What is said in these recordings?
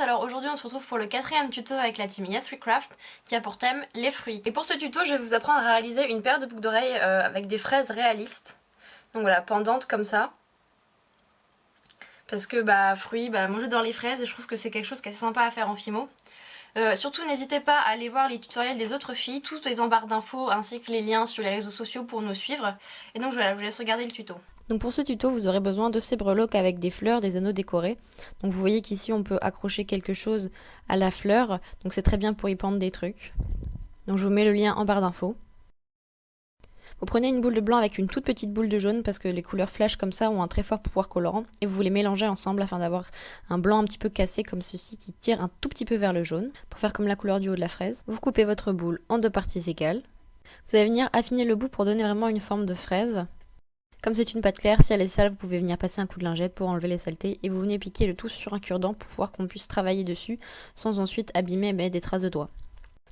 alors aujourd'hui on se retrouve pour le 4e tuto avec la team YesWeCraft qui a pour thème les fruits. Et pour ce tuto je vais vous apprendre à réaliser une paire de boucles d'oreilles avec des fraises réalistes. Donc voilà, pendantes comme ça. Parce que fruits, moi j'adore les fraises et je trouve que c'est quelque chose qui est sympa à faire en fimo. Surtout n'hésitez pas à aller voir les tutoriels des autres filles, tout est en barre d'infos ainsi que les liens sur les réseaux sociaux pour nous suivre. Et donc voilà, je vous laisse regarder le tuto. Donc pour ce tuto, vous aurez besoin de ces breloques avec des fleurs, des anneaux décorés. Donc vous voyez qu'ici on peut accrocher quelque chose à la fleur, donc c'est très bien pour y pendre des trucs. Donc je vous mets le lien en barre d'infos. Vous prenez une boule de blanc avec une toute petite boule de jaune parce que les couleurs flash comme ça ont un très fort pouvoir colorant et vous les mélangez ensemble afin d'avoir un blanc un petit peu cassé comme ceci qui tire un tout petit peu vers le jaune pour faire comme la couleur du haut de la fraise. Vous coupez votre boule en 2 parties égales. Vous allez venir affiner le bout pour donner vraiment une forme de fraise. Comme c'est une pâte claire, si elle est sale, vous pouvez venir passer un coup de lingette pour enlever les saletés et vous venez piquer le tout sur un cure-dent pour pouvoir qu'on puisse travailler dessus sans ensuite abîmer des traces de doigts.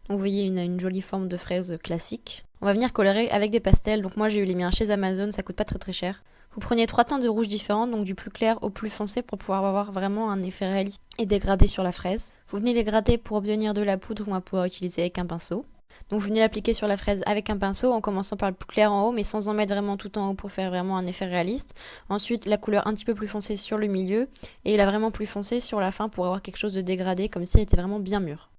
Donc vous voyez une jolie forme de fraise classique. On va venir colorer avec des pastels, donc moi j'ai eu les miens chez Amazon, ça coûte pas très cher. Vous prenez 3 teintes de rouge différentes, donc du plus clair au plus foncé pour pouvoir avoir vraiment un effet réaliste et dégradé sur la fraise. Vous venez les gratter pour obtenir de la poudre qu'on va pouvoir utiliser avec un pinceau. Donc vous venez l'appliquer sur la fraise avec un pinceau en commençant par le plus clair en haut mais sans en mettre vraiment tout en haut pour faire vraiment un effet réaliste. Ensuite la couleur un petit peu plus foncée sur le milieu et la vraiment plus foncée sur la fin pour avoir quelque chose de dégradé comme si elle était vraiment bien mûre.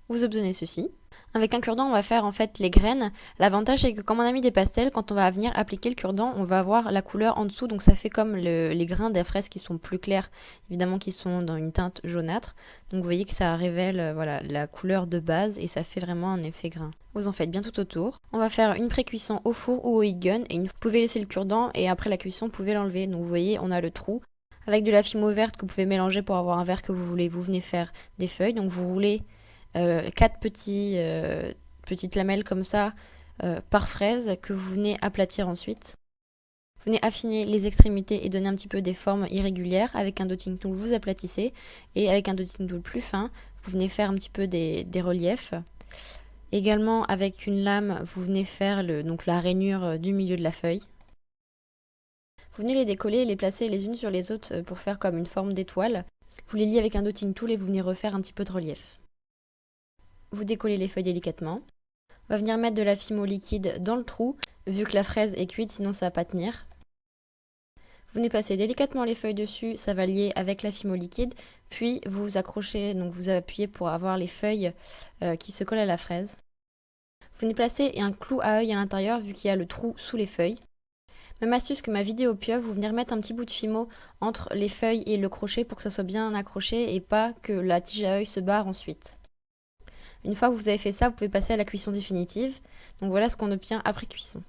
Vous obtenez ceci. Avec un cure-dent, on va faire en fait les graines. L'avantage c'est que comme on a mis des pastels, quand on va venir appliquer le cure-dent, on va avoir la couleur en dessous. Donc ça fait comme les grains des fraises qui sont plus clairs, évidemment qui sont dans une teinte jaunâtre. Donc vous voyez que ça révèle voilà, la couleur de base et ça fait vraiment un effet grain. Vous en faites bien tout autour. On va faire une pré-cuisson au four ou au heat gun. Et vous pouvez laisser le cure-dent et après la cuisson, vous pouvez l'enlever. Donc vous voyez, on a le trou. Avec de la fimo verte que vous pouvez mélanger pour avoir un vert que vous voulez, vous venez faire des feuilles. Donc vous roulez 4 petites lamelles comme ça par fraise que vous venez aplatir ensuite. Vous venez affiner les extrémités et donner un petit peu des formes irrégulières. Avec un dotting tool, vous aplatissez et avec un dotting tool plus fin, vous venez faire un petit peu des reliefs. Également avec une lame, vous venez faire la rainure du milieu de la feuille. Vous venez les décoller et les placer les unes sur les autres pour faire comme une forme d'étoile. Vous les liez avec un dotting tool et vous venez refaire un petit peu de relief. Vous décollez les feuilles délicatement. On va venir mettre de la fimo liquide dans le trou, vu que la fraise est cuite, sinon ça va pas tenir. Vous venez passer délicatement les feuilles dessus, ça va lier avec la fimo liquide, puis vous accrochez, donc vous appuyez pour avoir les feuilles qui se collent à la fraise. Vous venez placer un clou à œil à l'intérieur, vu qu'il y a le trou sous les feuilles. Même astuce que ma vidéo pieuvre, vous venez remettre un petit bout de fimo entre les feuilles et le crochet pour que ça soit bien accroché et pas que la tige à œil se barre ensuite. Une fois que vous avez fait ça, vous pouvez passer à la cuisson définitive. Donc voilà ce qu'on obtient après cuisson.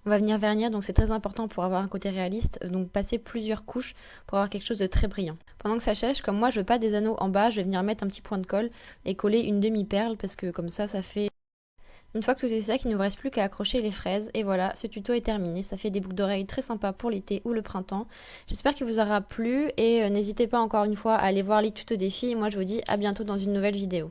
On va venir vernir, donc c'est très important pour avoir un côté réaliste, donc passer plusieurs couches pour avoir quelque chose de très brillant. Pendant que ça sèche, comme moi je veux pas des anneaux en bas, je vais venir mettre un petit point de colle et coller une demi-perle parce que comme ça fait... Une fois que tout est sec, il ne vous reste plus qu'à accrocher les fraises. Et voilà, ce tuto est terminé. Ça fait des boucles d'oreilles très sympas pour l'été ou le printemps. J'espère qu'il vous aura plu et n'hésitez pas encore une fois à aller voir les tutos des filles. Et moi je vous dis à bientôt dans une nouvelle vidéo.